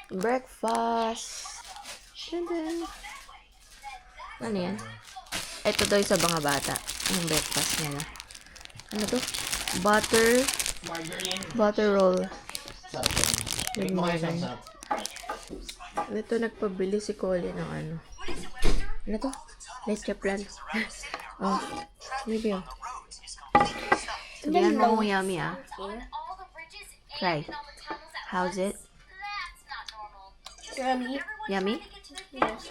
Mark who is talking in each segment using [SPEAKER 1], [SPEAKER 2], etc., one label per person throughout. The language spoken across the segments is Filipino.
[SPEAKER 1] Breakfast. Dun. Ano yan? Ito daw yung sa mga bata. Yung breakfast nila. Ano to? Butter roll. With margarine. Ito, nagpabili si Colin ng ano. Ano to? Leche plan. Oh, maybe oh. Sabihan mo yummy ah. Try. How's it?
[SPEAKER 2] Yummy.
[SPEAKER 1] Yummy?
[SPEAKER 2] Yes.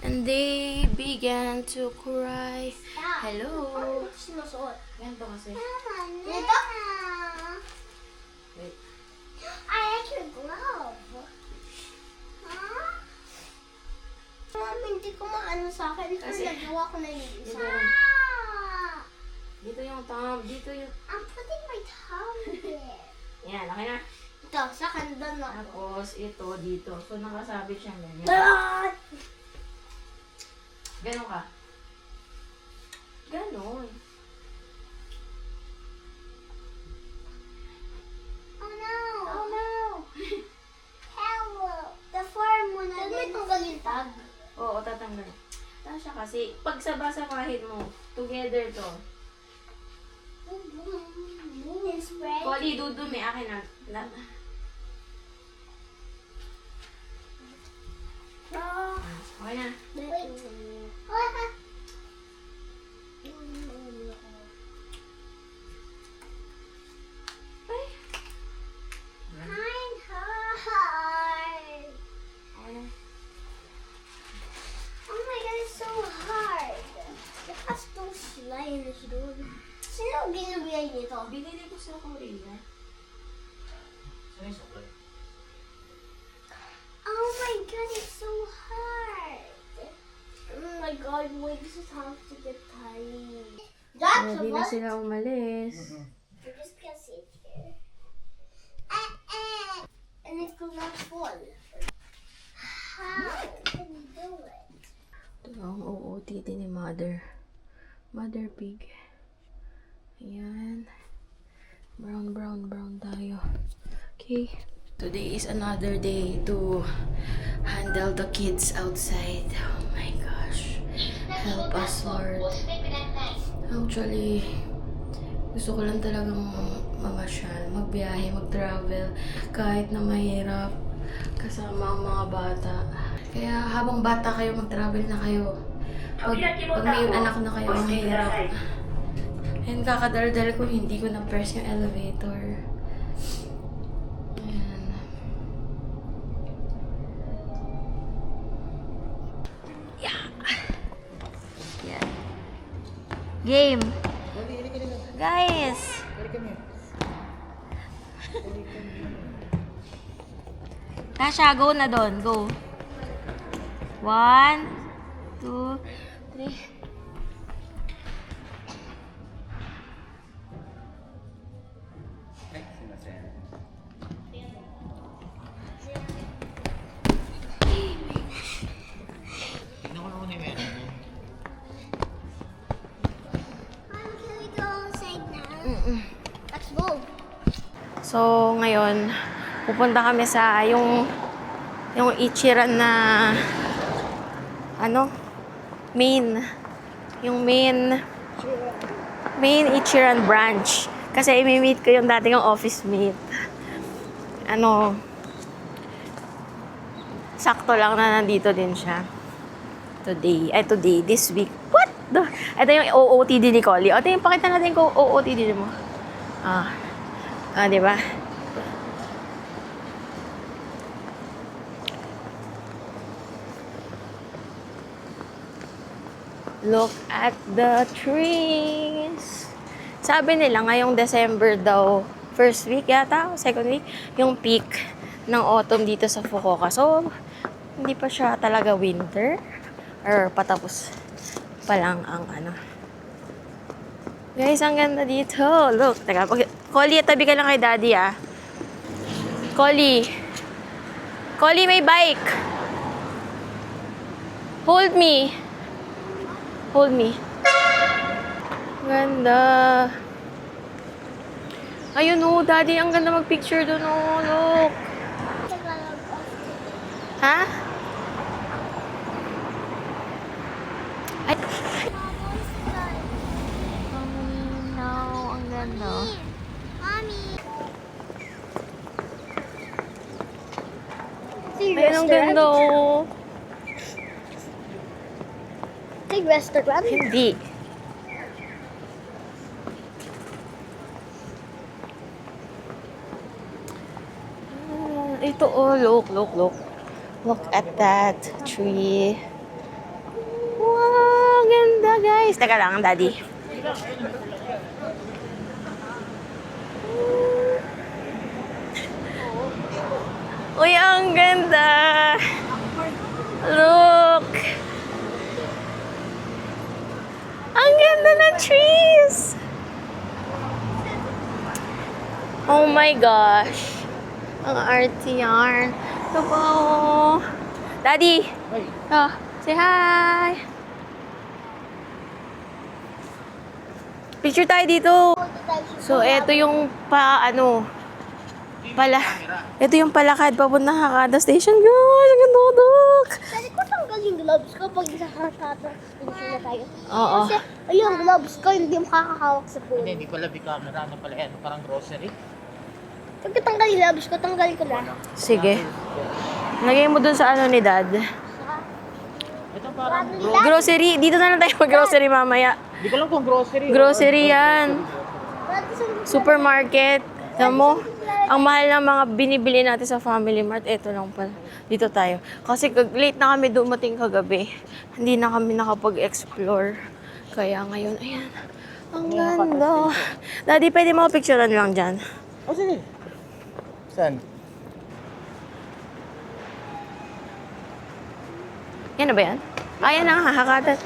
[SPEAKER 1] And they began to cry. Hello.
[SPEAKER 2] Sinusuot.
[SPEAKER 1] Ganito kasi.
[SPEAKER 2] Ito?
[SPEAKER 1] Wait.
[SPEAKER 2] I like your glove. Huh? Hindi ko maano sa akin. Kasi nagawa ko na yung isa.
[SPEAKER 1] Dito yung thumb. Dito yung...
[SPEAKER 2] I'm putting my thumb here.
[SPEAKER 1] Yan, okay na.
[SPEAKER 2] Ito, sa kanda na.
[SPEAKER 1] Tapos, ito dito. So, nakasabit siyang ganyan.
[SPEAKER 2] Ah!
[SPEAKER 1] Ganon ka. Ganon.
[SPEAKER 2] Oh no! Oh no! Hello! The form mo na din. May tanggal yung tag.
[SPEAKER 1] Oo, tatanggal. Tasha kasi, pag sabasamahin mo, together to.
[SPEAKER 2] Spread.
[SPEAKER 1] Koli, dudumi. Akin na. Okay na.
[SPEAKER 2] Wait.
[SPEAKER 1] Ay.
[SPEAKER 2] Kind hard.
[SPEAKER 1] Okay na.
[SPEAKER 2] Oh my god, it's so hard. Lakas tong slime, dude. Sino ginabigay nito?
[SPEAKER 1] Binili ko sa Korea.
[SPEAKER 2] Oh my god, it's so hard. Oh my god, wait, this is how to get tiny. That's
[SPEAKER 1] Hindi na
[SPEAKER 2] what?
[SPEAKER 1] sila umalis.
[SPEAKER 2] I just can't sit here. And it could not fall. How can you do it?
[SPEAKER 1] Ito ang OOTD ni Mother. Mother Pig. Ayan. Brown tayo. Okay. Today is another day to handle the kids outside. Oh my gosh. Help us, Lord. Actually, gusto ko lang talagang mamasyal, magbiyahe, mag-travel, kahit na mahirap, kasama ang mga bata. Kaya habang bata kayo, mag-travel na kayo. Pag may anak na kayo, ang hirap. And kakadaldal ko, hindi ko na-press yung elevator. Ayan. Yeah. Yeah. Game. Guys. Tasha, go na doon. Go. 1, 2, 3.
[SPEAKER 2] Mom, can we go outside now? Let's go.
[SPEAKER 1] So, ngayon, pupunta kami sa yung Ichiran na main Ichiran branch. Kasi i-meet ko yung dating yung office mate. Sakto lang na nandito din siya. Today, this week. What? Ito yung OOTD ni Collie. O, tingin, pakita natin kung OOTD mo. Di ba? Look at the trees. Sabi nila ngayong December daw, first week yata, second week, yung peak ng autumn dito sa Fukuoka. So, hindi pa siya talaga winter or patapos pa lang ang Guys, ang ganda dito. Look, teka, Collie, tabi ka lang kay Daddy Collie, may bike. Hold me. Ganda. Ayun Daddy, ang ganda mag-picture doon Look. Ha? Ay. Ang ganda.
[SPEAKER 2] Mommy.
[SPEAKER 1] Ayun, ang ganda oh.
[SPEAKER 2] Big restaurant.
[SPEAKER 1] Hindi. Ito oh, look. Look at that tree. Wow, ganda guys. Teka lang, daddy. Uy, ang ganda. Look. Ang ganda ng trees. Oh my gosh. Ang arty yarn. Ito po. Daddy. Oh, say hi. Picture tayo dito. So, eto yung ito yung palakad papunta Hakata Station. Guys, ang ganda, Dok.
[SPEAKER 2] Pwede ko tanggal yung gloves ko pag isa Hakata Station na tayo.
[SPEAKER 1] Oo.
[SPEAKER 2] Kasi yung gloves ko hindi makakahawak sa phone.
[SPEAKER 3] Hindi pala bicamera, ano pala yan, parang grocery.
[SPEAKER 2] Pag tanggal yung gloves ko, tanggal ko na.
[SPEAKER 1] Sige. Lagay mo dun sa ano ni Dad.
[SPEAKER 3] Ito parang
[SPEAKER 1] Grocery. Dito na lang tayo mag-grocery mamaya.
[SPEAKER 3] Hindi ko lang kung grocery.
[SPEAKER 1] Grocery yan. Supermarket. Alam mo, ang mahal ng mga binibili natin sa Family Mart, eto lang pala. Dito tayo. Kasi late na kami dumating kagabi. Hindi na kami nakapag-explore. Kaya ngayon, ayan. Ang ganda. Daddy, pwede mo picturean lang dyan.
[SPEAKER 3] Oh, sige. Saan?
[SPEAKER 1] Yan na ba yan? Ayan na, Hakata.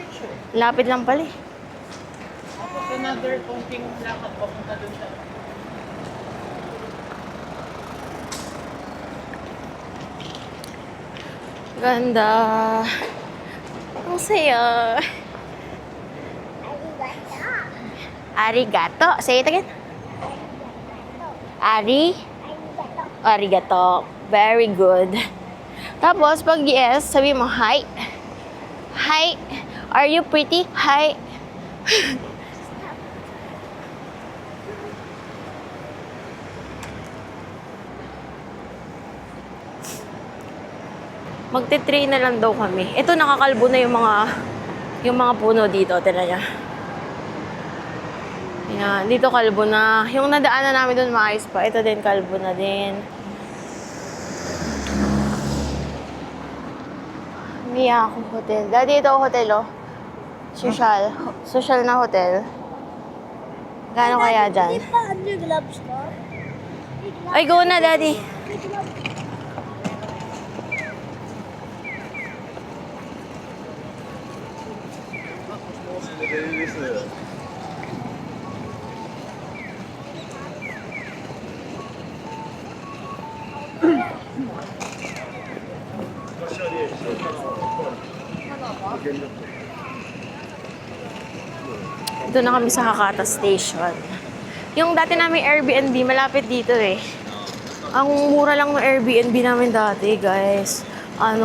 [SPEAKER 1] Lapit lang pala eh.
[SPEAKER 3] Tapos another konting lakad papunta dun sa...
[SPEAKER 1] Ganda. Ang saya. Arigato. Say it again. Arigato. Very good. Tapos, pag yes, sabi mo, hi. Hi. Are you pretty? Hi. Magte-train na lang daw kami. Ito, nakakalbo na yung mga puno dito. Tignan niya. Yan, dito kalbo na. Yung nadaanan namin doon maayos pa. Ito din, kalbo na din. Miyako Hotel. Daddy, ito hotel, oh. Social na hotel. Gaano kaya dyan?
[SPEAKER 2] Hindi pa ano yung gloves ko?
[SPEAKER 1] Ay, go na, Daddy. Ito na kami sa Hakata Station. Yung dati namin Airbnb, malapit dito eh. Ang mura lang ng Airbnb namin dati, guys. 4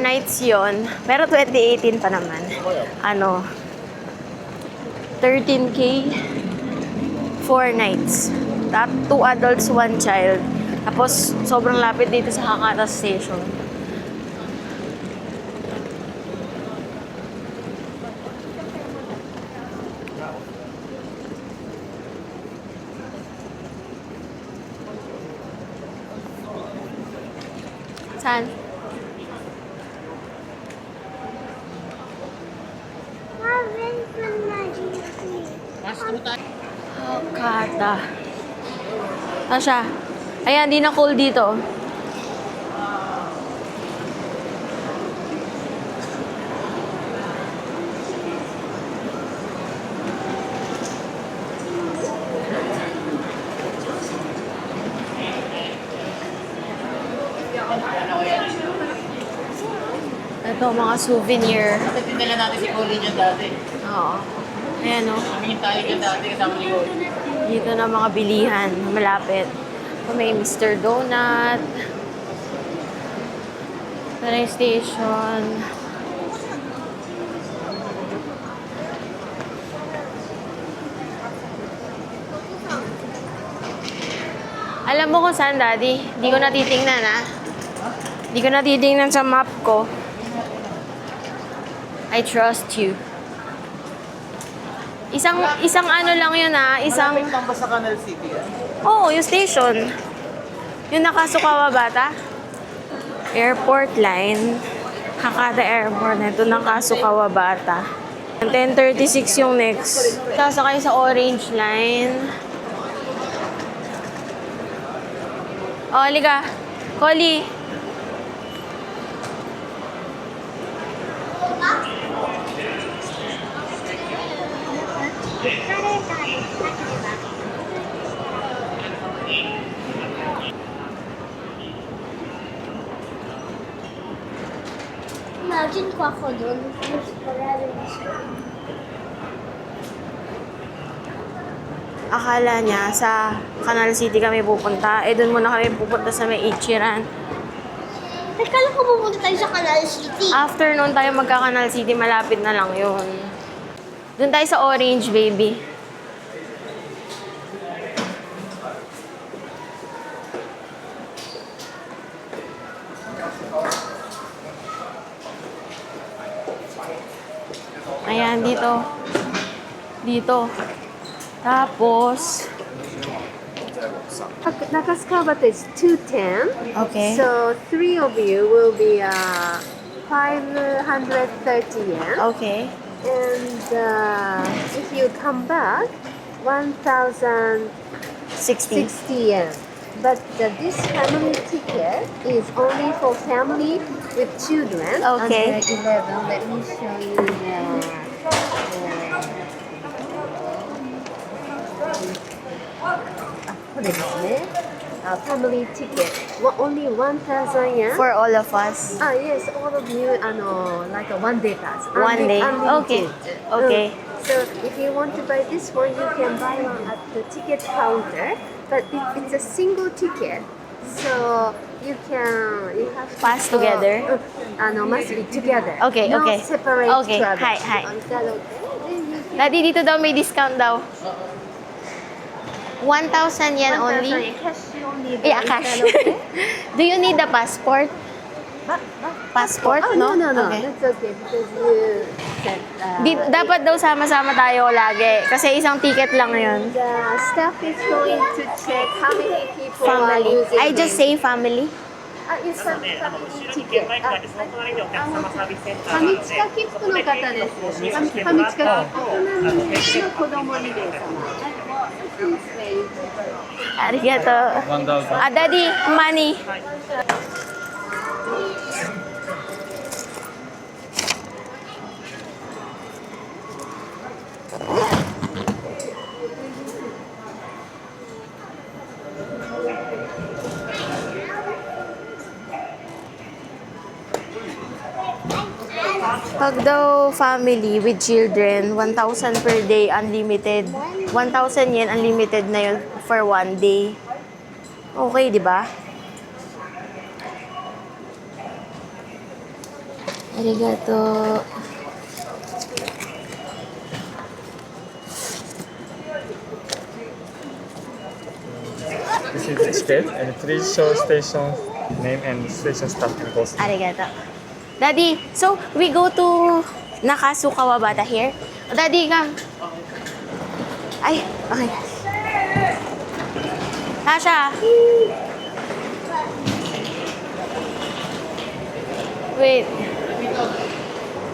[SPEAKER 1] nights yon. Pero 2018 pa naman. 13K 4 nights. 2 adults, 1 child. Tapos, sobrang lapit dito sa Hakata Station. Saan? Hakata. Ano siya? Ayan, di na cool dito. Ito, mga souvenir.
[SPEAKER 3] Bakit dinala natin si Colin dyan dati?
[SPEAKER 1] Oo. Ayan, o.
[SPEAKER 3] Tumingin tayo dyan dati kasama ni Colin.
[SPEAKER 1] Dito na mga bilihan. Malapit. May Mr. Donut. Ito na yung station. Alam mo kung saan, Daddy? Di ko natitingnan, ha? Di ko natitingnan sa map ko. I trust you. Isang ano lang yun, ha?
[SPEAKER 3] Malapit lang ba sa Canal City?
[SPEAKER 1] Oo, yung station. Yung Nakasukawa Bata. Airport line. Hakata Airport. Ito Nakasukawa Bata. 10:36 yung next. Sasakay sa Orange Line. O, halika. Collie.
[SPEAKER 2] Imagine ko ako doon.
[SPEAKER 1] Akala niya sa Canal City kami pupunta. Eh, doon muna kami pupunta sa may Ichiran.
[SPEAKER 2] Kala ko pupunta tayo sa Canal City.
[SPEAKER 1] After noon tayo magka-Canal City, malapit na lang yun. Doon tayo sa Orange, baby. Ayan, dito. Dito. Tapos,
[SPEAKER 4] Nakasukawa is 210.
[SPEAKER 1] okay.
[SPEAKER 4] So 3 of you will be 530 yen.
[SPEAKER 1] Okay.
[SPEAKER 4] And if you come back, 1,060
[SPEAKER 1] 60.
[SPEAKER 4] yen. But this family ticket is only for family with children
[SPEAKER 1] Okay.
[SPEAKER 4] under 11. Let me show you the これですね。Family ticket. Only 1,000 yen.
[SPEAKER 1] For all of us.
[SPEAKER 4] Yes, all of you, like a one-day pass.
[SPEAKER 1] One day.
[SPEAKER 4] Unlimited.
[SPEAKER 1] Okay.
[SPEAKER 4] So if you want to buy this one, you can buy one at the ticket counter. But it's a single ticket, so you have to
[SPEAKER 1] Pass together?
[SPEAKER 4] Must be together.
[SPEAKER 1] Okay,
[SPEAKER 4] no
[SPEAKER 1] okay.
[SPEAKER 4] separate
[SPEAKER 1] Okay,
[SPEAKER 4] travel.
[SPEAKER 1] hi, hi.
[SPEAKER 4] Is that okay? Then you can-
[SPEAKER 1] Daddy, dito daw may discount daw. 1,000 yen
[SPEAKER 4] 1,000
[SPEAKER 1] only?
[SPEAKER 4] yen. Cash only.
[SPEAKER 1] Yeah,
[SPEAKER 4] Is
[SPEAKER 1] cash.
[SPEAKER 4] that okay?
[SPEAKER 1] Do you need a passport? Passport?
[SPEAKER 4] Oh, no.
[SPEAKER 1] Okay.
[SPEAKER 4] That's okay because you said.
[SPEAKER 1] Dapat daw sama-sama tayo lagi. Kasi isang ticket lang yun.
[SPEAKER 4] The staff is going to check how many people are
[SPEAKER 1] Family.
[SPEAKER 4] using
[SPEAKER 1] I just
[SPEAKER 4] it.
[SPEAKER 1] say family.
[SPEAKER 4] It's a family ticket. ファミチカ切符の方です。ファミチカ切符。大人の子供2名様。
[SPEAKER 1] Arigato.
[SPEAKER 3] 1,000.
[SPEAKER 1] Daddy, money. Pag daw family with children, 1,000 per day, unlimited. 1,000 yen, unlimited na yun for one day. Okay, di ba? Arigato.
[SPEAKER 5] This is the ticket, and please show station name and station staff and post.
[SPEAKER 1] Arigato. Daddy, so we go to Nakasukawa Bata here? Daddy, come. Ay, okay. Tasha. Wait.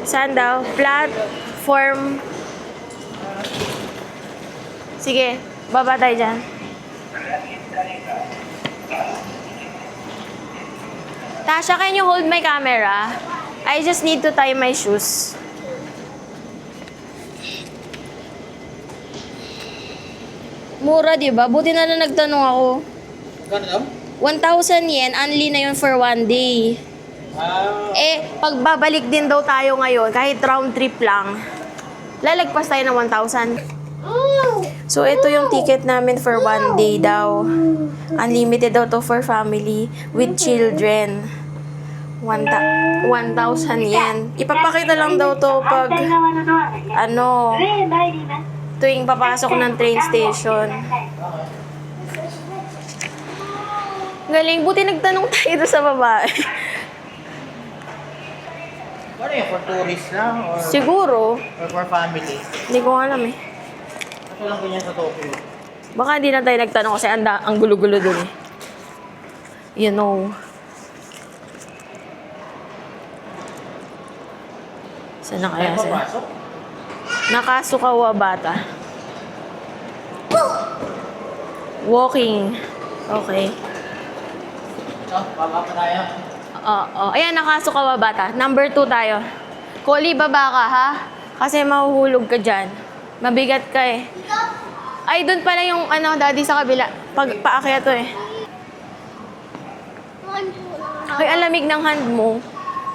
[SPEAKER 1] Saan daw? Platform. Sige, baba tayo dyan. Tasha, can you hold my camera? I just need to tie my shoes. Mura, di ba? Buti na lang nagtanong ako.
[SPEAKER 3] Gano'n?
[SPEAKER 1] 1,000 yen, only na yun for one day. Eh, pagbabalik din daw tayo ngayon, kahit round trip lang, lalagpas tayo ng 1,000. So, ito yung ticket namin for one day daw. Unlimited daw to for family with children. 1,000 yen. Ipapakita lang daw to pag, tuwing papasok ng train station. Galing, buti nagtanong tayo doon sa babae.
[SPEAKER 6] Ano yun? For tourists lang? Or
[SPEAKER 1] Siguro,
[SPEAKER 6] for family?
[SPEAKER 1] hindi ko alam eh.
[SPEAKER 6] Ito lang ganyan sa Tokyo.
[SPEAKER 1] Baka hindi na tayo nagtanong kasi ang gulo-gulo dun eh. You know. Saan na kaya sila?
[SPEAKER 6] Papasok?
[SPEAKER 1] Nakasukawa bata. Walking. Okay.
[SPEAKER 6] Baba pa tayo.
[SPEAKER 1] Oo. Ayan, nakasukawa bata. Number 2 tayo. Koli, baba ka ha? Kasi mahuhulog ka dyan. Mabigat ka eh. Ay, doon pala yung daddy sa kabila. Paakyat to eh. Ay, alamig ng hand mo.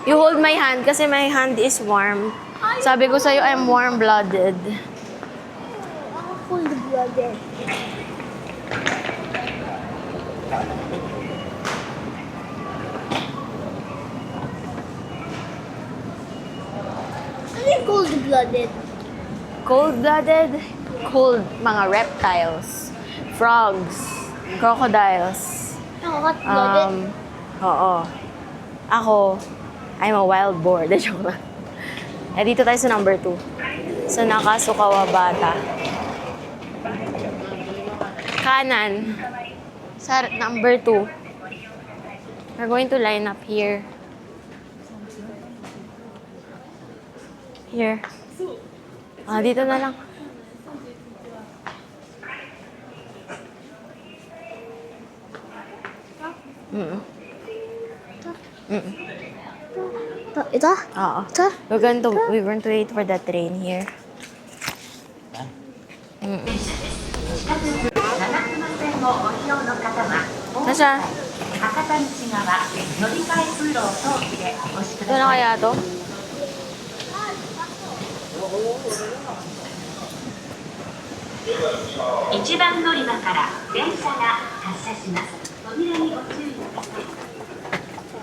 [SPEAKER 1] You hold my hand kasi my hand is warm. Sabi ko sa'yo, I'm warm-blooded.
[SPEAKER 2] Cold-blooded. Ano yung cold-blooded?
[SPEAKER 1] Cold-blooded? Cold, mga reptiles. Frogs. Crocodiles.
[SPEAKER 2] Hot-blooded?
[SPEAKER 1] Oo. Ako, I'm a wild boar. De joke lang. Eh, dito tayo sa number 2. Sa Nakasukawa Bata. Kanan. Sa number 2. We're going to line up here. Here. Dito na lang.
[SPEAKER 2] Ito?
[SPEAKER 1] Oo.
[SPEAKER 2] Ito?
[SPEAKER 1] We're going to wait for the train here. Nasa? Ito na kaya to?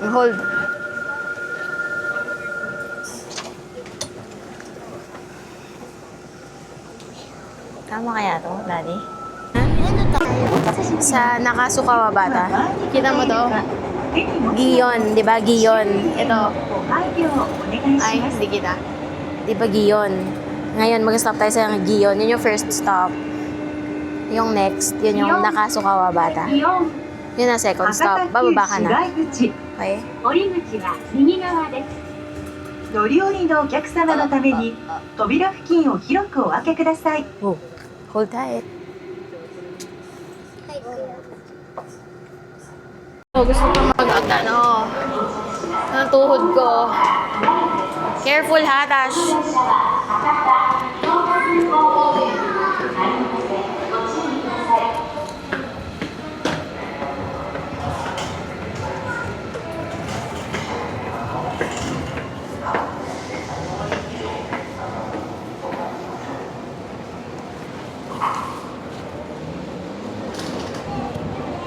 [SPEAKER 1] Hold. Tama kaya to, Daddy? Sa Nakasukawa Bata. Kita mo to? Giyon, di ba? Giyon. Ito. Ay, hindi kita. Di ba Giyon? Ngayon, mag-stop tayo sa Giyon. Yun yung first stop. Yung next, yun yung Nakasukawa Bata. Yun ang second stop. Bababa ka na. Okay?
[SPEAKER 7] 乗り降りのお客様のために扉付近を広くお開けください。
[SPEAKER 1] Oh, hold tight. Oh, gusto ko ng tuhod ko. Careful ha, Tash.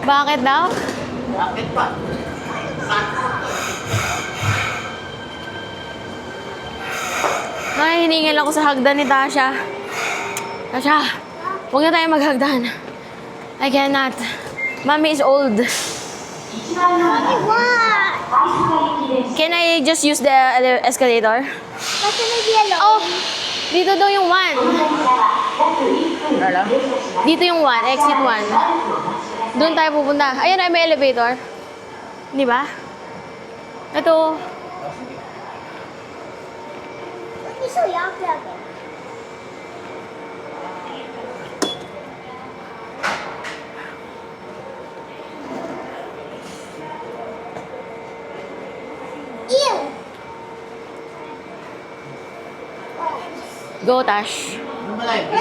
[SPEAKER 1] Bakit daw?
[SPEAKER 6] Bakit pa?
[SPEAKER 1] Nahihingal ako sa hagdan ni Tasha. Tasha, huwag na tayo maghagdan. I cannot. Mommy is old. Can I just use the escalator?
[SPEAKER 2] Kasi nag-yellow.
[SPEAKER 1] Oh! Dito daw yung 1.
[SPEAKER 6] Wala?
[SPEAKER 1] Dito yung 1, exit 1. Doon tayo pupunta. Ayan ay may elevator. Di ba? Ito.
[SPEAKER 2] Gusto yung plug. Ew!
[SPEAKER 1] Go, Tash.
[SPEAKER 6] Ano ba tayo?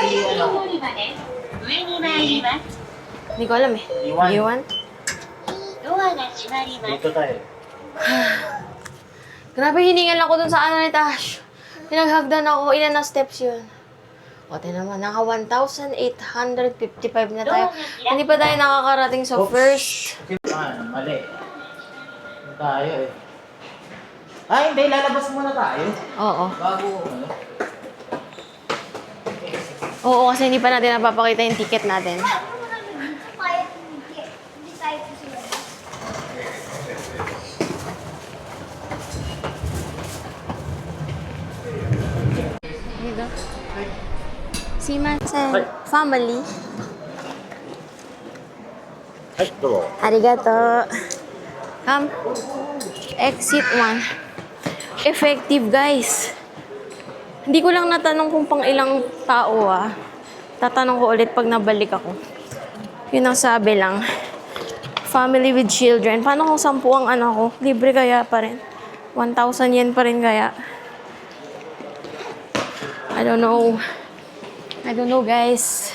[SPEAKER 1] Hindi ko alam eh.
[SPEAKER 6] Iwan.
[SPEAKER 1] Iwan?
[SPEAKER 6] Dito tayo.
[SPEAKER 1] Grabe, hiningal ako dun sa ni Tash. Pinaghagdan ako. Ilan na steps yun? O, naman, naka 1,855 na tayo. Hindi pa tayo nakakarating sa first.
[SPEAKER 6] Mali. Ano tayo eh? Ah, hindi. Lalabas muna tayo.
[SPEAKER 1] Oo.
[SPEAKER 6] Bago, ano?
[SPEAKER 1] Oo, kasi hindi pa natin napapakita yung ticket natin.
[SPEAKER 2] Quiet, hindi tayo sila.
[SPEAKER 1] Dito. Simasen. Family.
[SPEAKER 5] はい、どうぞ。
[SPEAKER 1] Arigato. Come. Exit 1. Effective, guys. Hindi ko lang natanong kung pang ilang tao ah. Tatanong ko ulit pag nabalik ako. Yun ang sabi lang. Family with children. Paano kung 10 ang anak ko? Libre kaya pa rin? 1,000 yen pa rin kaya? I don't know. I don't know, guys.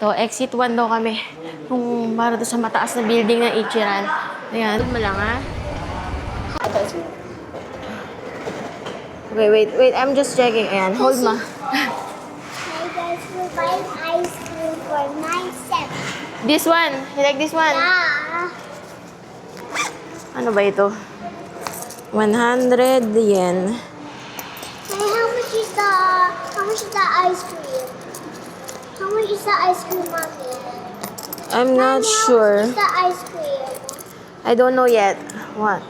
[SPEAKER 1] So, exit 1 daw kami. Kung para doon sa mataas na building ng Ichiran. Ayan. Doon mo lang, ha? Okay, wait. I'm just checking. Ayan, hold ma.
[SPEAKER 2] Hey guys, we're buying ice cream for 9 cents.
[SPEAKER 1] This one. You like this one?
[SPEAKER 2] Yeah.
[SPEAKER 1] Ano ba ito? 100 yen.
[SPEAKER 2] Hey, how much is the ice cream? How much is the ice cream, mommy?
[SPEAKER 1] I'm not
[SPEAKER 2] Mommy,
[SPEAKER 1] sure.
[SPEAKER 2] How much is the ice cream?
[SPEAKER 1] I don't know yet. What?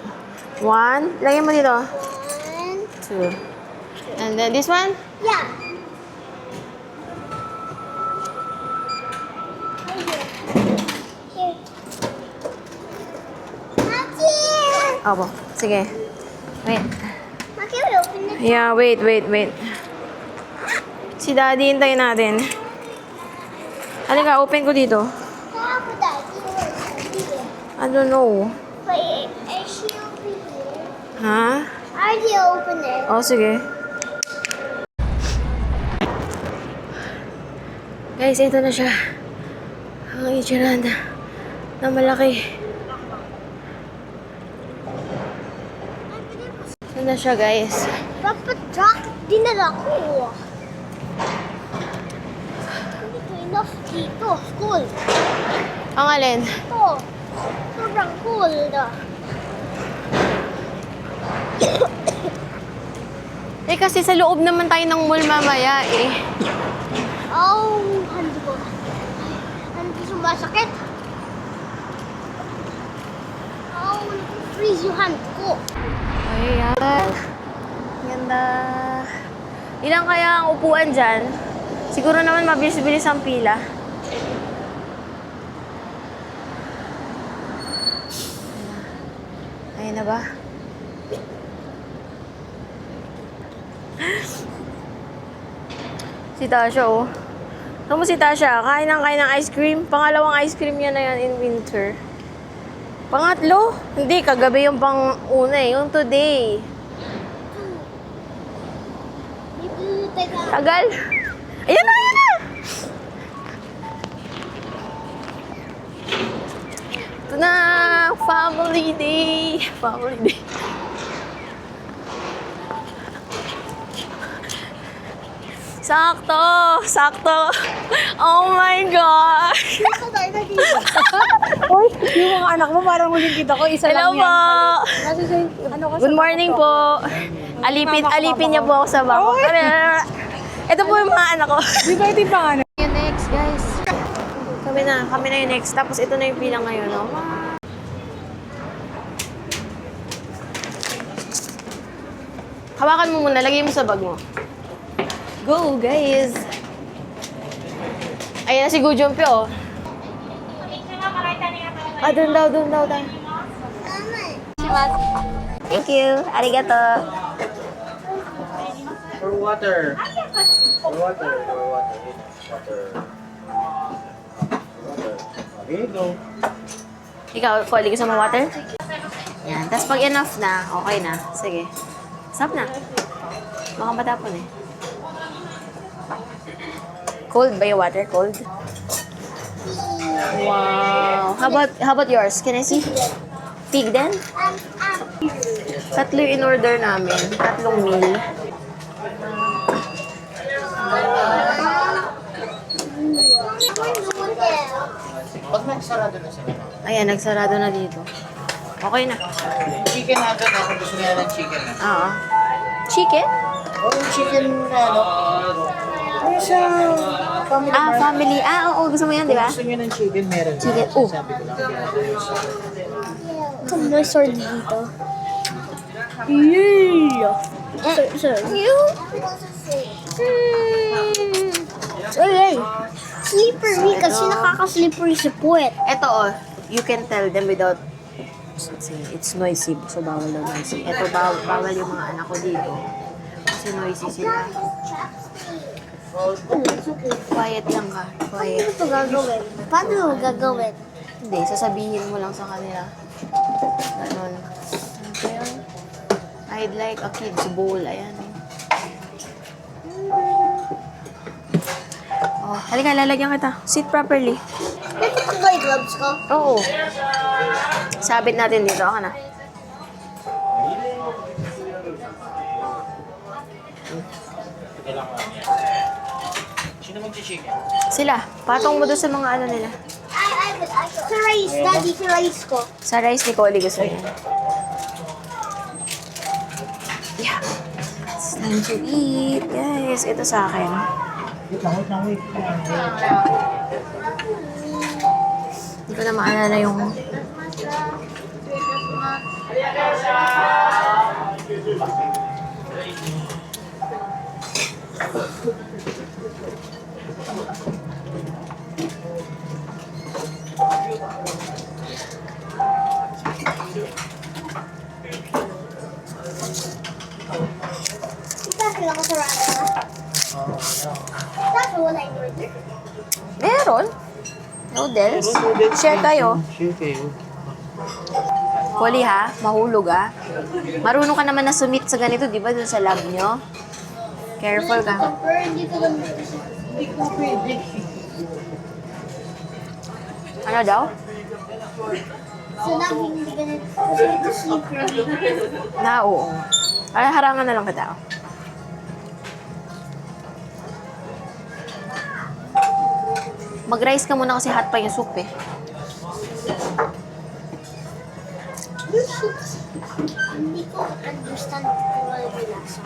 [SPEAKER 1] 1. Lagyan mo dito.
[SPEAKER 2] 1.
[SPEAKER 1] 2. And then this one?
[SPEAKER 2] Yeah. Here. Maki!
[SPEAKER 1] Opo. Sige. Wait.
[SPEAKER 2] Maki, we open it.
[SPEAKER 1] Yeah, wait. Si Daddy, hintayin natin. Halika, open ko dito.
[SPEAKER 2] How would that do?
[SPEAKER 1] I don't know.
[SPEAKER 2] Wait, is she over here?
[SPEAKER 1] Ha?
[SPEAKER 2] I already opened it.
[SPEAKER 1] Oh, sige. Guys, ito na siya. Ang Ichiran na malaki. Ito na siya, guys.
[SPEAKER 2] Papa, truck dinala ko. Hindi ko enough dito. Cool.
[SPEAKER 1] Ang alin?
[SPEAKER 2] Ito. Sobrang cool.
[SPEAKER 1] Eh, kasi sa loob naman tayo ng mall mamaya, eh.
[SPEAKER 2] Oh, handi ko. Handi sumasakit. Oh, freeze yung hand ko.
[SPEAKER 1] Ayan. Ganda. Ilang kaya ang upuan dyan? Siguro naman mabilis-bilis ang pila. Ayan na ba? Si Tasha, oh. Tama si Tasha, kain ng ice cream. Pangalawang ice cream niya na yan in winter. Pangatlo? Hindi, kagabi yung pang-una eh. Yung today. Tagal. Ayan na! Ito na! Family day! Family day. Sakto! Oh my gosh!
[SPEAKER 3] Uy, yung mga anak mo parang huling kita ko, isa
[SPEAKER 1] Hello
[SPEAKER 3] lang yan.
[SPEAKER 1] po!
[SPEAKER 3] Kasi ano ka
[SPEAKER 1] Good morning po! Alipin niya po ako sa bako. Ito po yung mga anak ko.
[SPEAKER 3] Di ba ito yung pangalan?
[SPEAKER 1] Yung next, guys. Kami na yung next. Tapos ito na yung pila ngayon, no? Hawakan mo muna, lagay mo sa bag mo. Go, guys! Ayan na si Gujumpi, oh. Doon daw. Thank you. Arigato.
[SPEAKER 6] For water. Water. Okay, go.
[SPEAKER 1] Ikaw, pwede ka sa mga water? Yan. Tapos pag enough na, okay na. Sige. Stop na. Baka matapon eh. Cold ba yung water? Cold? Wow. How about yours? Can I see? Pig din? Tatlo yung in-order namin. 3 meal.
[SPEAKER 6] Pag nagsarado na sila.
[SPEAKER 1] Ayan, nagsarado na dito. Okay na.
[SPEAKER 6] Chicken nugget ako. Gusto niya ng chicken na.
[SPEAKER 1] Oo. Chicken?
[SPEAKER 6] Oh, chicken na ano? Ano sa family mart?
[SPEAKER 1] Family. Oo, gusto mo yan, di ba?
[SPEAKER 6] Gusto niyo ng chicken, meron.
[SPEAKER 1] Chicken, oh.
[SPEAKER 6] Sabi ko lang.
[SPEAKER 2] May sword dito. Yeah. Sir. You? Ay. Slippery kasi nakaka-slippery sa puwet.
[SPEAKER 1] Ito, you can tell them without saying it's noisy. So, bawal daw noisy. Ito, bawal yung mga anak ko dito. Kasi noisy sila. Quiet lang ka. Quiet.
[SPEAKER 2] Paano ito gagawin? Paano mo gagawin?
[SPEAKER 1] Hindi, sasabihin mo lang sa kanila. Ganon. Ano ba yun? I'd like a kid's bowl. Ayan. Oh, halika, lalagyan kita. Sit properly.
[SPEAKER 2] Pwede ko ba yung gloves ko?
[SPEAKER 1] Oo. Sabit natin dito. Ako na.
[SPEAKER 6] Sino mag-chicken?
[SPEAKER 1] Sila. Patong mo doon sa mga ano nila.
[SPEAKER 2] Sa rice, daddy, sa rice ko.
[SPEAKER 1] Sa rice ni Collie gusto niya. Yeah. It's time to eat. Guys, ito sa akin.
[SPEAKER 6] Wait.
[SPEAKER 1] Hindi ko na maalala yung...
[SPEAKER 2] Ipakil ako sa rata. Tapos wala yung order.
[SPEAKER 1] Meron. Noodles. Share tayo.
[SPEAKER 6] Share kayo.
[SPEAKER 1] Collie ha, mahulog ha. Marunong ka naman na sumit sa ganito, di ba? Dun sa lab nyo. Careful ka.
[SPEAKER 2] Pero hindi ko lang dito siya.
[SPEAKER 1] Ano daw?
[SPEAKER 2] So, laging hindi ganun. Kasi ito slippery.
[SPEAKER 1] Oo. Ay, harangan na lang kita. Mag-rice ka muna kasi hot pa yung soup eh.
[SPEAKER 2] Hindi ko understand kung ano yung lasa.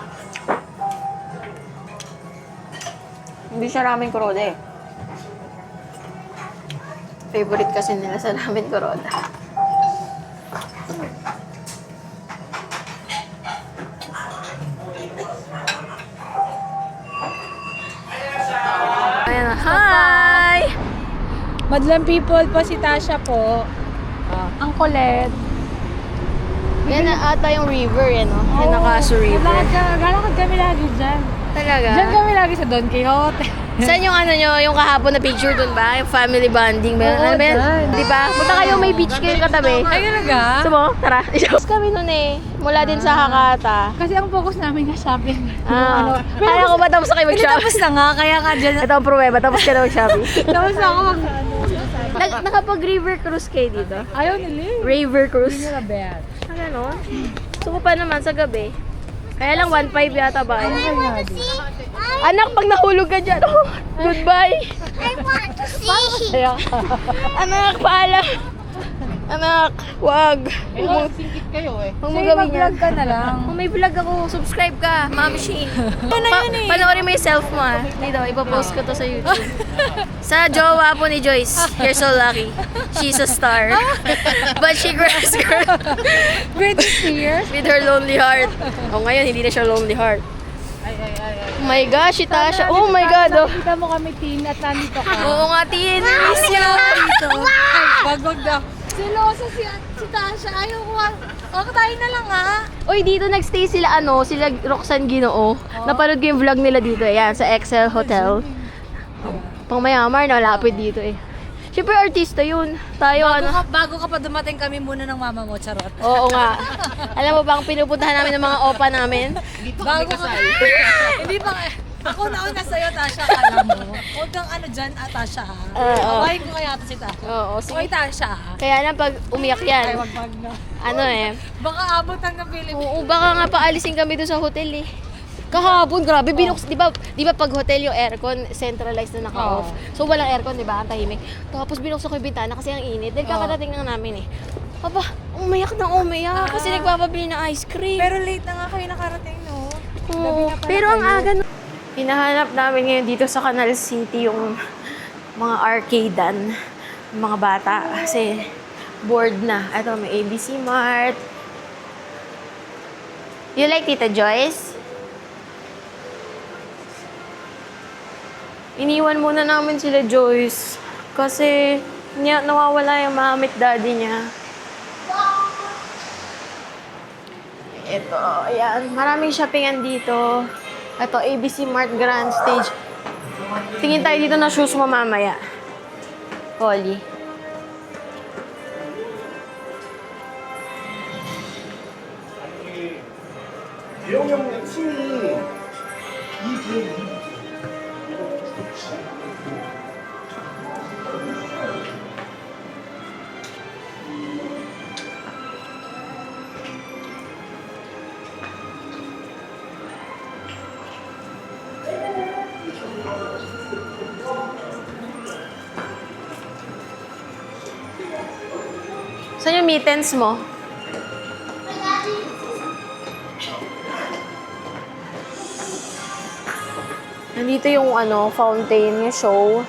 [SPEAKER 1] Hindi siya ramen kuroda eh. Favorite kasi nila sa ramen kuroda. Ayan na. Hi!
[SPEAKER 3] Madlang people po si Tasha po. Ang kulit.
[SPEAKER 1] Yan na ata yung river eh, no? Yung Nakaso River.
[SPEAKER 3] Galakad kami lagi dyan.
[SPEAKER 1] Talaga?
[SPEAKER 3] Dyan kami lagi sa Don Quixote.
[SPEAKER 1] Saan yung ano nyo, yung kahapon na picture dun ba? Yung family bonding ba?
[SPEAKER 3] Oo,
[SPEAKER 1] Ano ba yan?
[SPEAKER 3] dyan.
[SPEAKER 1] Di ba? Punta kayo, may beach kayo katabi.
[SPEAKER 3] Ay, talaga?
[SPEAKER 1] Gusto mo? Tara. Isapos kami nun eh. Mula din sa Hakata.
[SPEAKER 3] Kasi ang focus namin na shopping.
[SPEAKER 1] Ah. Kaya ko ba tapos na kayo mag-shopping?
[SPEAKER 3] Tapos na nga, kaya nga dyan.
[SPEAKER 1] Ito ang pruweba, tapos ka na mag-shopping.
[SPEAKER 3] Tapos na ako
[SPEAKER 1] Nakapag-river cruise kayo dito?
[SPEAKER 3] Ayaw nila eh.
[SPEAKER 1] River cruise?
[SPEAKER 3] Hindi nila bet.
[SPEAKER 1] Ano no? Gusto ko pa naman sa gabi. Kaya lang 1.5 yata ba? Anak, pag nahulog ka dyan, oh, goodbye.
[SPEAKER 2] I want to see!
[SPEAKER 1] Anak, paalam. Anak, wag.
[SPEAKER 3] Singkit kayo eh.
[SPEAKER 1] Huwag mo
[SPEAKER 3] Sige,
[SPEAKER 1] gawin
[SPEAKER 3] mag-vlog
[SPEAKER 1] yan.
[SPEAKER 3] ka na lang.
[SPEAKER 1] Kung may vlog ako, subscribe ka, Mami Shi. Panoorin mo yung self mo ah. Dito, ipopost ko to sa YouTube. Sa jowa po ni Joyce. You're so lucky. She's a star. But she grabs girl
[SPEAKER 3] Great to see you.
[SPEAKER 1] with her lonely heart. Oh, ngayon, hindi na siya lonely heart. Oh my gosh, si Tasha. Oh my God. Oh.
[SPEAKER 3] Nakita mo kami, Tin, at nandito ka.
[SPEAKER 1] Oo nga, Tin. Miss you.
[SPEAKER 3] Wag daw. Siloso si Tasha. Ayaw ko. Ako tayo na lang ha.
[SPEAKER 1] Uy, dito nagstay sila sila Roxanne Ginoo. Napanood ko yung vlog nila dito. Ayan, sa Excel Hotel. Pang mayamar, nalapit dito eh. Siyempre, artista yun. Tayo,
[SPEAKER 3] Bago ka pa dumating kami muna ng mama mo, charot.
[SPEAKER 1] Oo nga. Alam mo ba, ang pinupuntahan namin ng mga opa namin?
[SPEAKER 3] Bago ka Hindi pa. Ako nauna sa'yo, Tasha, alam mo. Huwag kang ano dyan, Tasha ha.
[SPEAKER 1] Oo.
[SPEAKER 3] Awahin ko kaya ito si Tasha.
[SPEAKER 1] Oo,
[SPEAKER 3] Oy,
[SPEAKER 1] sige.
[SPEAKER 3] Tasha ha.
[SPEAKER 1] Kaya lang pag umiyak yan,
[SPEAKER 3] Wag na.
[SPEAKER 1] ano eh.
[SPEAKER 3] Baka abot ang ng Pilipinas.
[SPEAKER 1] Oo, baka nga paalisin kami doon sa hotel eh. Kahapon, grabe, binuks, di ba pag hotel yung aircon, centralized na naka-off. So walang aircon, di ba? Ang tahimik. Tapos binuksan ko yung bintana kasi ang init. Dahil kakadating lang namin eh. Aba, umayak na umayak kasi nagpapabili ng ice cream.
[SPEAKER 3] Pero late na nga kayo nakarating, no? Gabi
[SPEAKER 1] Oo,
[SPEAKER 3] na pala
[SPEAKER 1] pero ang
[SPEAKER 3] kayo.
[SPEAKER 1] aga na. Hinahanap namin ngayon dito sa Canal City yung mga arcadean, mga bata. Kasi bored na. Ito, may ABC Mart. You like Tita Joyce? Iniwan muna namin sila Joyce. Kasi nawawala yung mamit daddy niya. Ito, ayan. Maraming shoppingan dito. Ito, ABC Mart Grand Stage. Tingin tayo dito na shoes mo mamaya. Polly. Saan yung mittens mo? Nandito yung fountain, yung show.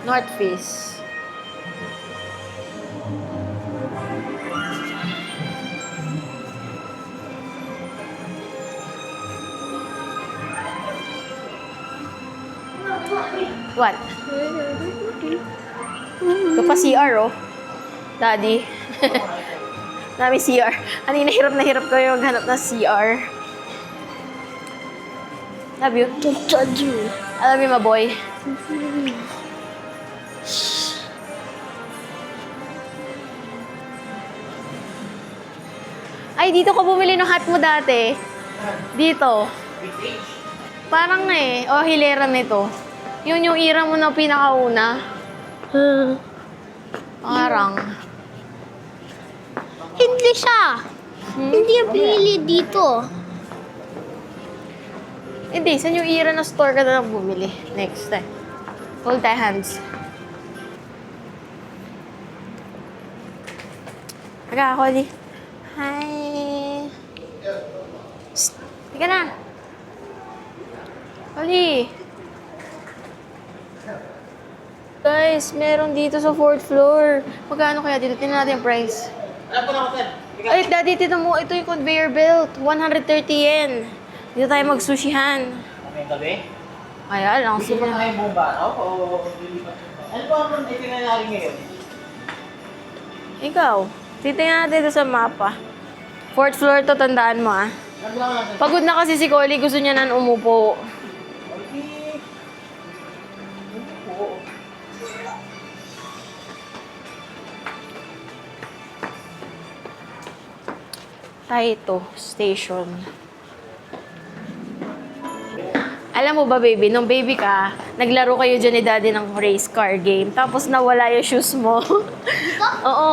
[SPEAKER 1] North Face. What? Ito pa CR, oh. Daddy. Dami CR. Kanina na hirap ko yung maghanap ng CR. Love you. I love you, my boy. Ay, dito ko bumili ng hat mo dati. Dito. Parang hilera nito. Yun yung era mo na pinakauna. Parang.
[SPEAKER 2] Hindi siya. Hindi yung pinili dito.
[SPEAKER 1] Hindi, saan yung era na store ka na lang bumili? Next time. Hold thy hands. Aga, Holly. Hi. Psst. Tika na. Holly. Guys, meron dito sa 4th floor. Magkano kaya dito? Tingnan natin yung price. Ay, daddy, tito mo, ito yung conveyor belt. 130 yen. Dito tayo mag-sushihan.
[SPEAKER 6] May gabi?
[SPEAKER 1] Kaya lang
[SPEAKER 6] Gusto mo na
[SPEAKER 1] sila.
[SPEAKER 6] kayong buong baraw o lilipat mo ba? Ano ba ang itinangyari ngayon?
[SPEAKER 1] Ikaw, titingnan natin ito sa mapa. 4th floor to, tandaan mo ah.
[SPEAKER 6] Ano lang natin?
[SPEAKER 1] Pagod na kasi si Collie, gusto niya na umupo. Taito Station. Alam mo ba, baby, nung baby ka, naglaro kayo dyan ni daddy ng race car game. Tapos nawala yung shoes mo. Oo.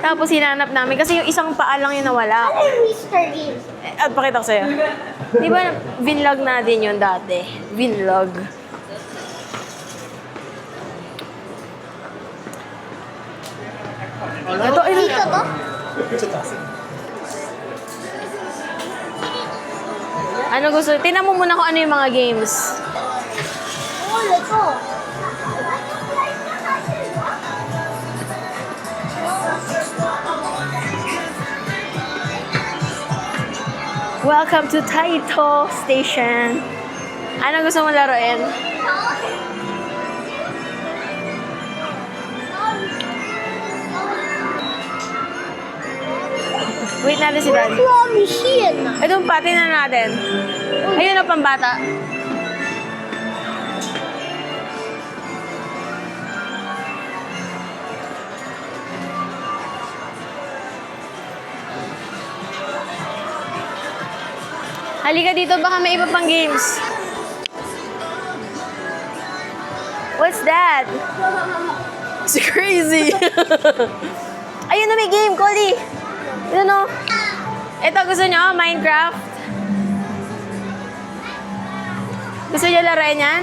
[SPEAKER 1] Tapos hinanap namin. Kasi yung isang paa lang yung nawala.
[SPEAKER 2] Mr. Game.
[SPEAKER 1] At pakita ko sa'yo. Di ba, vinlog natin yun dati? Vinlog. Ito,
[SPEAKER 2] Dito to?
[SPEAKER 1] ano gusto? Tingnan mo muna kung ano yung mga games.
[SPEAKER 2] Oh, let's go.
[SPEAKER 1] Welcome to Taito Station. Ano gusto mo laruin? Wait natin si Daddy.
[SPEAKER 2] Claw machine.
[SPEAKER 1] Ito yung pati na natin. Ayun ang pambata. Halika dito, baka may iba pang games. What's that? It's crazy. Ayun na, may game, Collie. Ito no. Ito, gusto nyo? Minecraft? Gusto nyo laruin yan?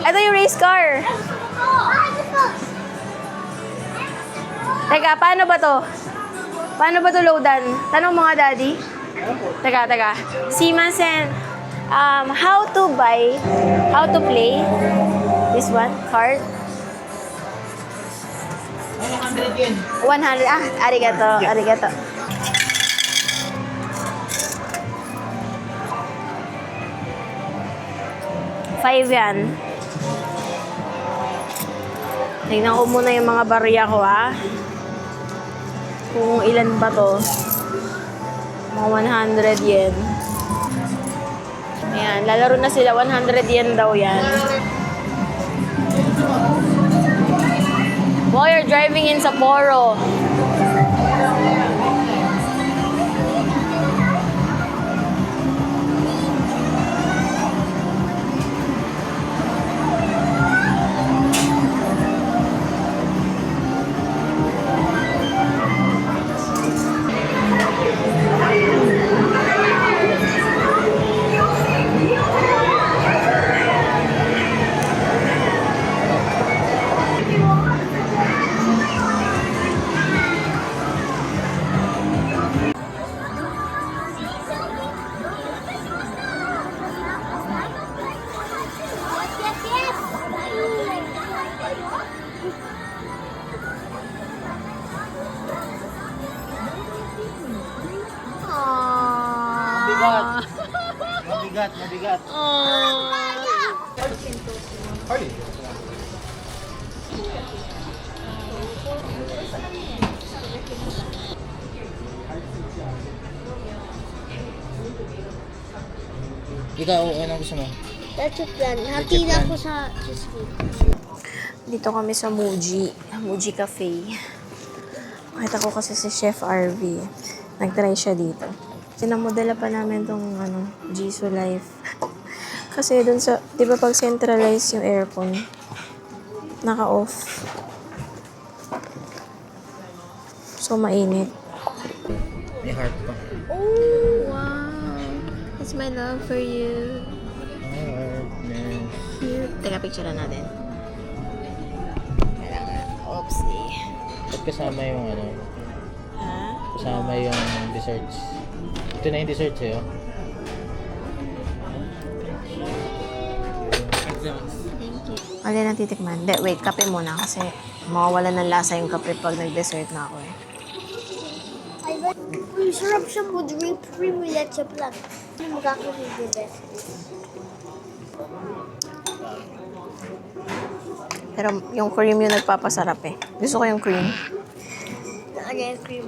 [SPEAKER 1] Ito yung race car. Teka, paano ba to? Paano ba to loadan? Tanong mga daddy. Teka. Simasen, how to play this one, card? 100 arigato. 5 yan. Tingnan ko muna yung mga barya ko, ha? Kung ilan ba to. Mga 100 yen. Ayan, lalaro na sila. 100 yen daw yan. While you're driving in Sapporo.
[SPEAKER 6] Mabigat. Ikaw, anong gusto mo?
[SPEAKER 2] That's a plan. Happy na ako sa school.
[SPEAKER 1] Dito kami sa Muji Cafe. Nakita ko kasi si Chef RV. Nag-try siya dito. Sinamodela pa namin tong Jisoo Life. Kasi dun sa, di ba pag centralize yung aircon, naka-off. So, mainit.
[SPEAKER 6] May heart pa.
[SPEAKER 1] Oh, wow. That's my love for you.
[SPEAKER 6] Heart, man.
[SPEAKER 1] Cute. Teka, picture na natin. Oopsie.
[SPEAKER 6] Ba't kasama yung
[SPEAKER 1] Ha?
[SPEAKER 6] kasama yung desserts? Ito na yung dessert sa'yo.
[SPEAKER 1] Ano na titikman? Wait, kape muna kasi mawawalan ng lasa yung kape pag nag-dessert na ako eh.
[SPEAKER 2] Sarap siya po. Cream with that plan. Magkakaroon the best.
[SPEAKER 1] Pero yung cream yung nagpapasarap eh. Gusto ko yung cream.
[SPEAKER 2] Ano yung cream?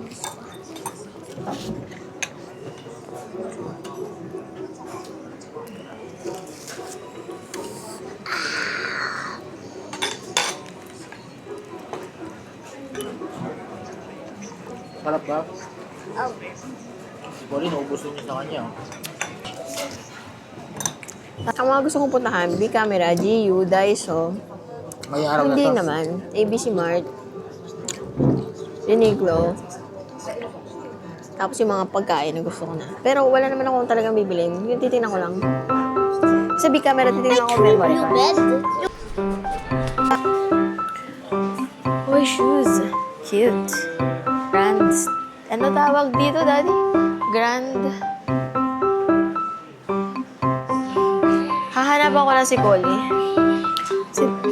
[SPEAKER 6] Sarap ba?
[SPEAKER 2] Oh.
[SPEAKER 6] Siguro naubusin niyo sa kanya.
[SPEAKER 1] Ang mga gusto kong puntahan, B-Camera, GU, Daiso.
[SPEAKER 6] May araw
[SPEAKER 1] Hindi
[SPEAKER 6] na to.
[SPEAKER 1] naman. ABC Mart. Uniqlo. Tapos yung mga pagkain na gusto ko na. Pero wala naman akong talagang bibilin. Yung titignan ko lang. Sa B-Camera, titignan ko memory
[SPEAKER 2] Blue
[SPEAKER 1] card.
[SPEAKER 2] bed?
[SPEAKER 1] Uy, shoes. Cute. Grand. Ano tawag dito, Daddy? Grand. Hahanap ako na si Collie.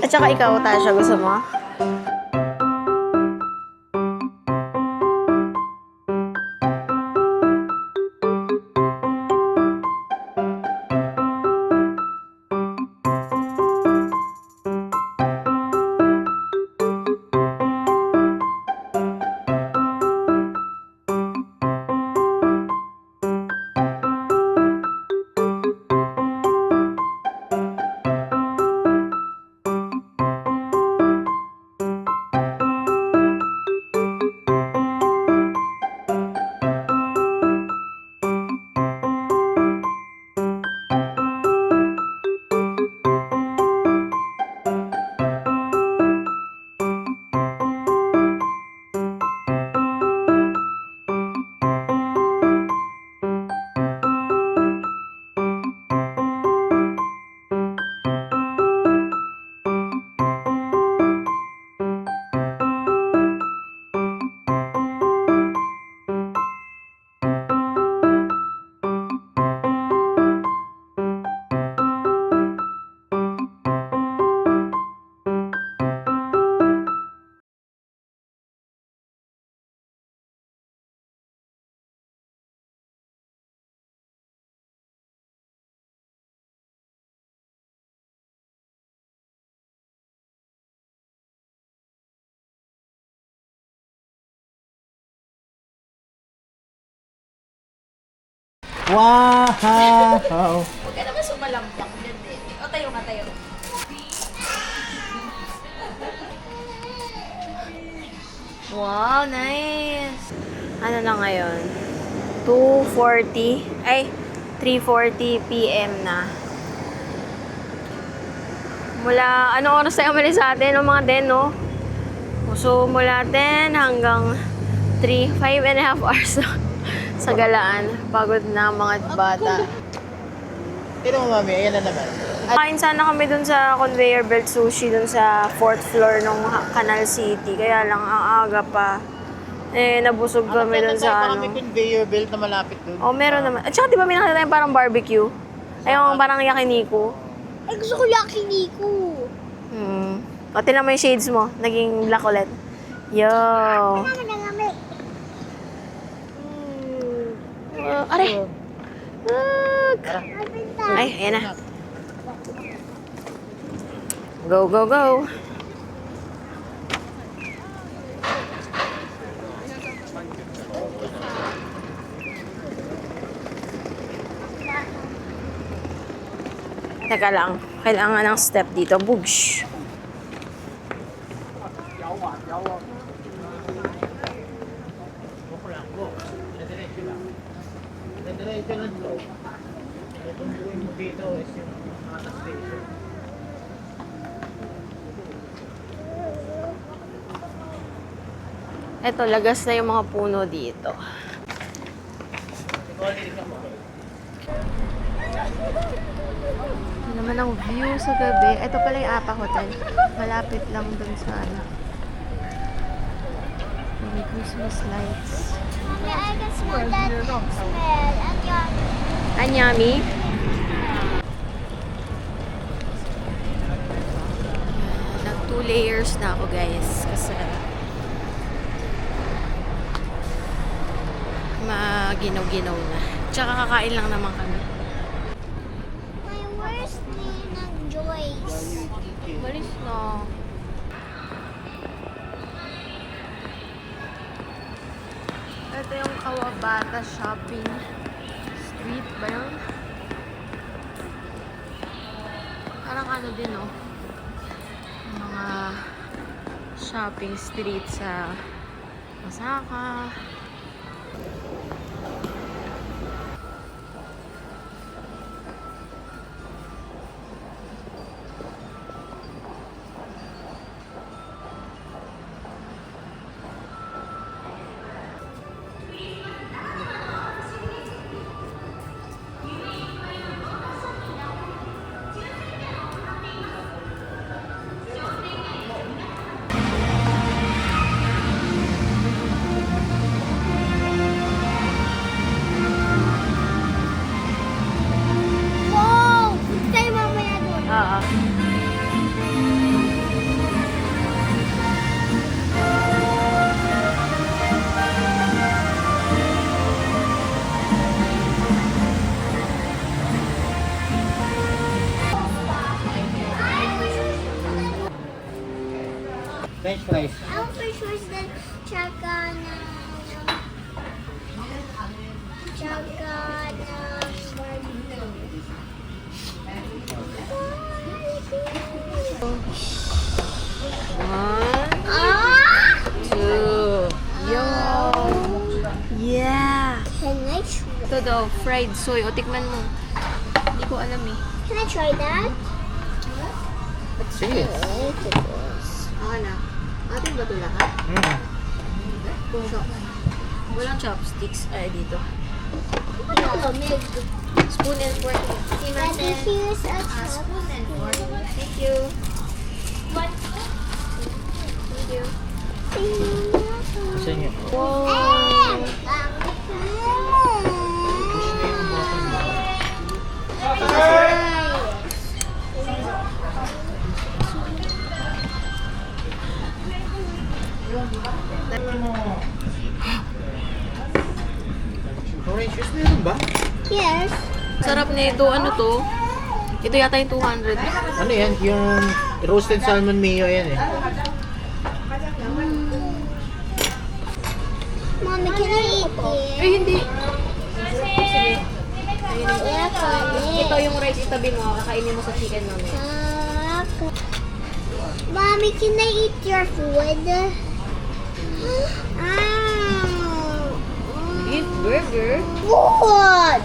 [SPEAKER 1] At saka ikaw, Tasha, gusto mo?
[SPEAKER 6] Wow!
[SPEAKER 1] Huwag ka naman sumalampak. Ganda. O, tayo nga, tayo. Wow, nice! Ano na ngayon? 2:40? Ay, 3:40 p.m. na. Mula, ano oras tayo umalis sa atin? O mga 10, no? So, mula 10 hanggang 5.5 hours na sa galaan. Pagod na ang mga bata.
[SPEAKER 6] Pero mami, ayan na naman.
[SPEAKER 1] Kain sana kami dun sa conveyor belt sushi dun sa 4th floor ng Canal City. Kaya lang, ang aga pa. Eh, nabusog kami dun sa ano.
[SPEAKER 6] May conveyor belt na malapit dun.
[SPEAKER 1] Oh, meron naman. At saka di ba may nakita tayong parang barbecue? Ay, yung parang yakiniku.
[SPEAKER 2] Ay, gusto ko yakiniku.
[SPEAKER 1] O, tinan mo yung shades mo. Naging black ulit. Yo.
[SPEAKER 2] Nagamit.
[SPEAKER 1] Aray. Ay, ayan na. Go, go, go. Teka lang. Kailangan ng step dito. Bugsh.
[SPEAKER 6] Diretso lang bro. Itong buhay mo dito is yung station.
[SPEAKER 1] Eto, lagas na yung mga puno dito. Ito naman ang view sa gabi. Ito pala yung Apa Hotel. Malapit lang dun sa ano. May Christmas lights.
[SPEAKER 2] Yeah, I can smell that smell. And
[SPEAKER 1] Anyami. Nag 2 layers na ako guys. Kasi maginaw-ginaw na. Tsaka kakain lang naman kami.
[SPEAKER 2] my worst day ng Joyce.
[SPEAKER 1] Malis na. Ito yung Kawabata Shopping Street ba yun? Parang ano din, oh. Mga shopping street sa Osaka.
[SPEAKER 2] Wow! Punta tayo mamaya doon.
[SPEAKER 1] Oo.
[SPEAKER 6] French fries.
[SPEAKER 2] Ang first was the tsaka na
[SPEAKER 1] One,
[SPEAKER 2] Ah!
[SPEAKER 1] 2. Yo! Yeah!
[SPEAKER 2] Can I try?
[SPEAKER 1] Ito daw, fried soy. O, tikman mo. Hindi ko alam eh.
[SPEAKER 2] Can I try that?
[SPEAKER 6] Sige.
[SPEAKER 1] Okay na. Atin ba ito lahat? Walang chopsticks. Ay, dito. Spoon and fork.
[SPEAKER 2] Daddy, here's a
[SPEAKER 1] Spoon and fork. Thank you. Thank you.
[SPEAKER 6] Kasi nga.
[SPEAKER 1] Wow!
[SPEAKER 6] Orange juice meron ba?
[SPEAKER 2] Yes.
[SPEAKER 1] Sarap nito. Ano to? Ito yata yung 200.
[SPEAKER 6] Ano yan? Yung roasted salmon mayo yan eh.
[SPEAKER 2] Mommy, can I eat it?
[SPEAKER 1] Ay, hindi. Kainin mo. Ito yung rice, itabi mo. Kakainin mo sa chicken mamaya.
[SPEAKER 2] Mommy, can I eat your food?
[SPEAKER 1] Eat burger.
[SPEAKER 2] Food!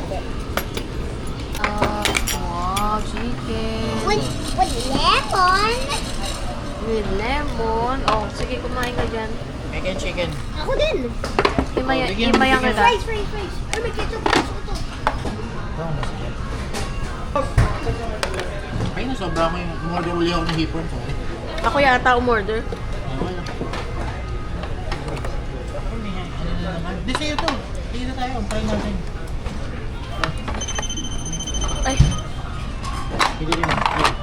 [SPEAKER 1] Wow, chicken.
[SPEAKER 2] With lemon?
[SPEAKER 1] With lemon. Oh, sige, kumain ka dyan.
[SPEAKER 6] Egg and chicken.
[SPEAKER 2] Ako din.
[SPEAKER 1] Himayang kita.
[SPEAKER 2] Fries. Ay, may ketchup.
[SPEAKER 6] Ito, masakit. Ay, nasobra ko yung umorder uli ako ng hipon. Sorry.
[SPEAKER 1] Ako yata umorder.
[SPEAKER 6] Okay lang. Ano na naman? Di sa'yo to. Sige na tayo. Try natin.
[SPEAKER 1] Ay,
[SPEAKER 6] Hindi rin. Wait.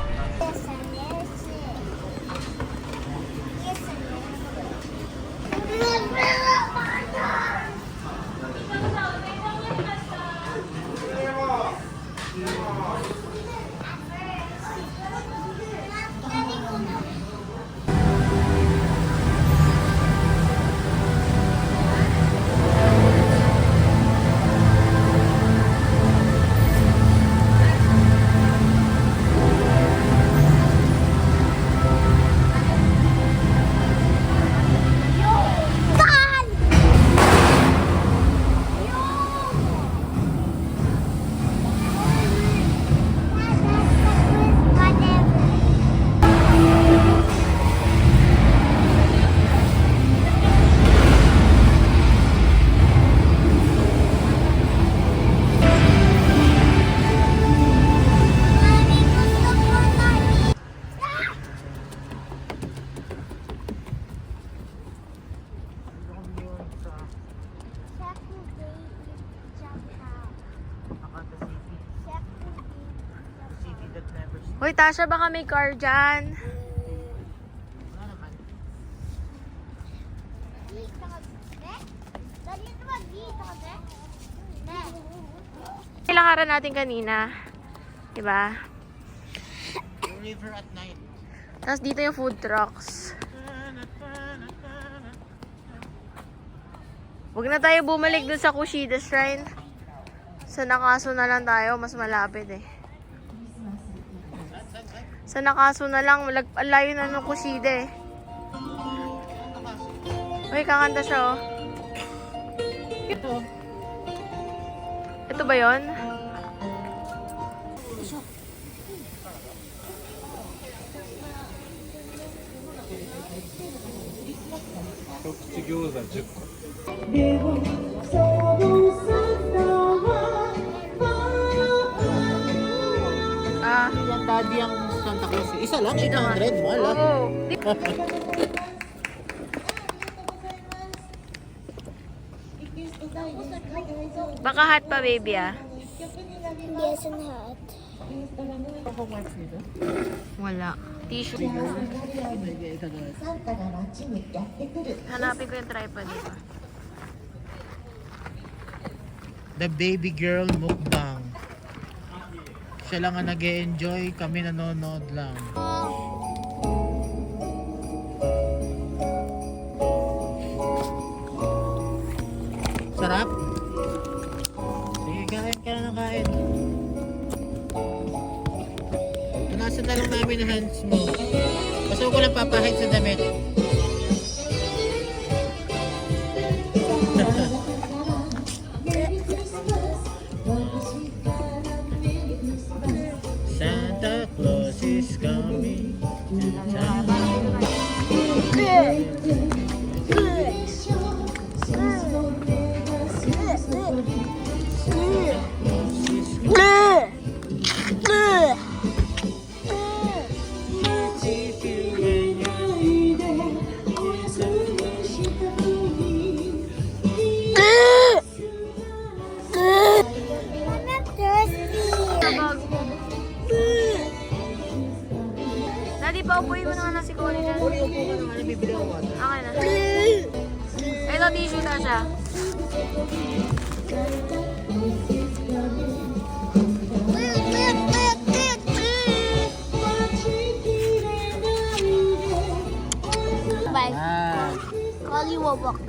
[SPEAKER 1] Hoy, Tasha, baka may car dyan. Nilakaran natin kanina. Diba?
[SPEAKER 6] River at night.
[SPEAKER 1] Tapos dito yung food trucks. Huwag na tayo bumalik dun sa Kushida Shrine. Sa Nakaso na lang tayo. Mas malapit eh. Sa Nakaso na lang. Ang layo na ng Kushida eh. Uy, kakanta siya oh.
[SPEAKER 6] Ito.
[SPEAKER 1] Ito ba yon? Ah,
[SPEAKER 6] Yung daddy ang Santa Claus. Isa lang, 800. Mahal ah.
[SPEAKER 1] oo. Baka hot pa, baby ah.
[SPEAKER 2] Yes, and hot.
[SPEAKER 1] Wala. Tissue. Hanapin ko yung tripod dito.
[SPEAKER 6] The baby girl mukbang. Siya lang ang nag-e-enjoy, kami nanonood lang. Sarap? Sige, kain ka na ng kain. Punasan na lang namin ang hands mo. Basta huwag ko lang papahid sa damit. Santa Claus is coming.
[SPEAKER 2] I'm not thirsty.
[SPEAKER 1] Daddy, paupuin mo na nga na si Connie dyan.
[SPEAKER 6] Upo ka naman, bibili ako water.
[SPEAKER 1] Okay na. Ito, tissue na siya.
[SPEAKER 2] Bye.
[SPEAKER 6] Ah.
[SPEAKER 2] Call you a box.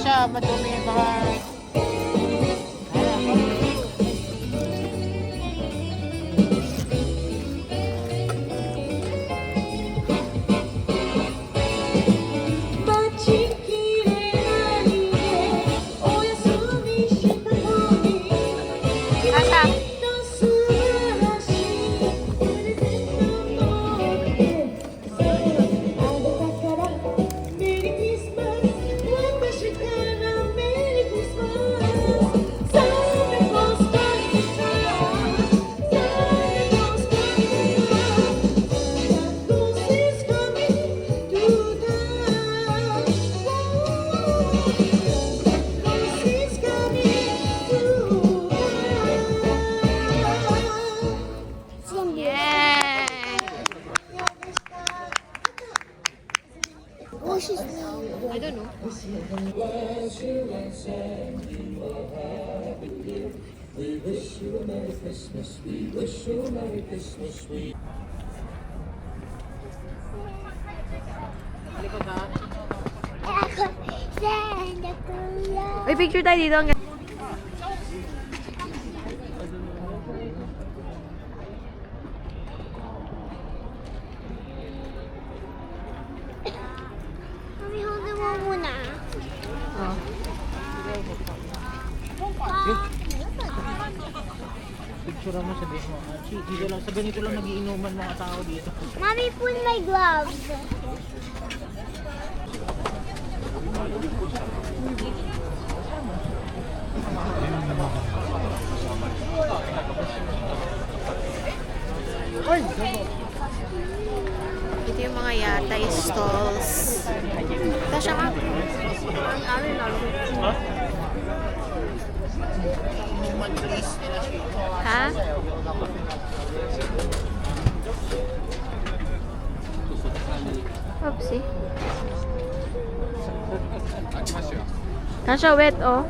[SPEAKER 6] Tasha, madumi. Baka...
[SPEAKER 2] What's his name?
[SPEAKER 1] I don't know.
[SPEAKER 2] Santa Claus.
[SPEAKER 1] Uy, picture tayo dito.
[SPEAKER 2] Mami, hold mo muna.
[SPEAKER 1] Oh.
[SPEAKER 6] Picture mo, sabihin mo. Dito lang, sa ganito lang nagiinuman mga tao dito.
[SPEAKER 2] Mommy, put my gloves.
[SPEAKER 1] Ito yung mga yatay stalls. Tasha ka. Ha? Oopsie. Tasha, wet, oh.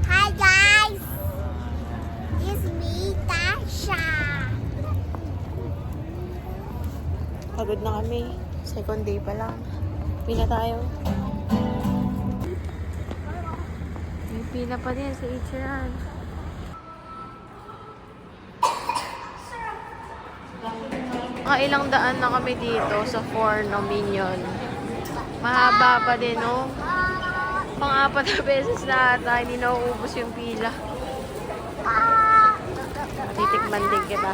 [SPEAKER 2] Hi guys, it's me, Tasha.
[SPEAKER 1] Pagod na kami. Second day pa lang. Pila tayo. May pila pa din sa Ichiran. Ilang daan na kami dito sa Forno Minion. Mahaba pa din, no? Pang-apat na beses na ata, hindi nauubos yung pila. Titikman din kita.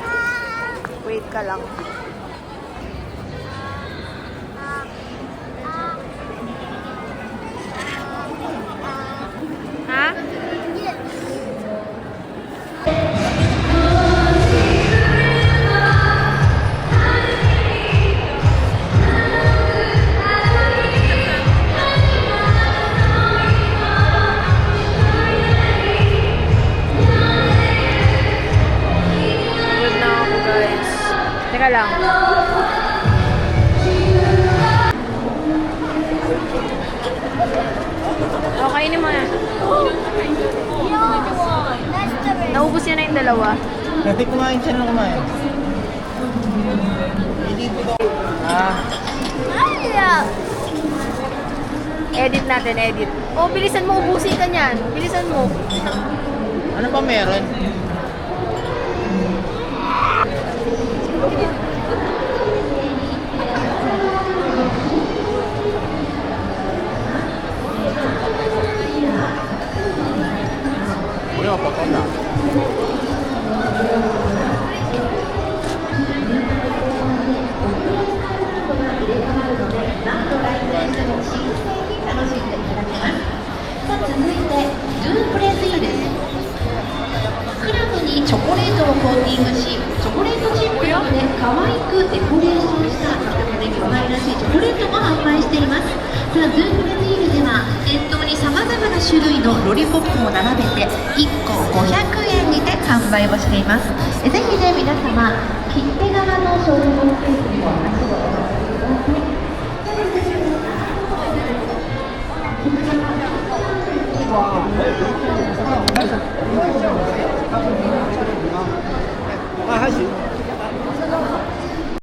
[SPEAKER 1] Wait ka lang. Ha? Pagod na ako, guys. Teka lang. Okay, ini mo yan. Naubos yan na yung dalawa.
[SPEAKER 6] Hindi kumain siya nung kumain. Hindi ko daw.
[SPEAKER 1] Edit natin, edit. Oh, bilisan mo, ubusin ka niyan. Bilisan mo.
[SPEAKER 6] Ano pa meron? Wala pa ka na.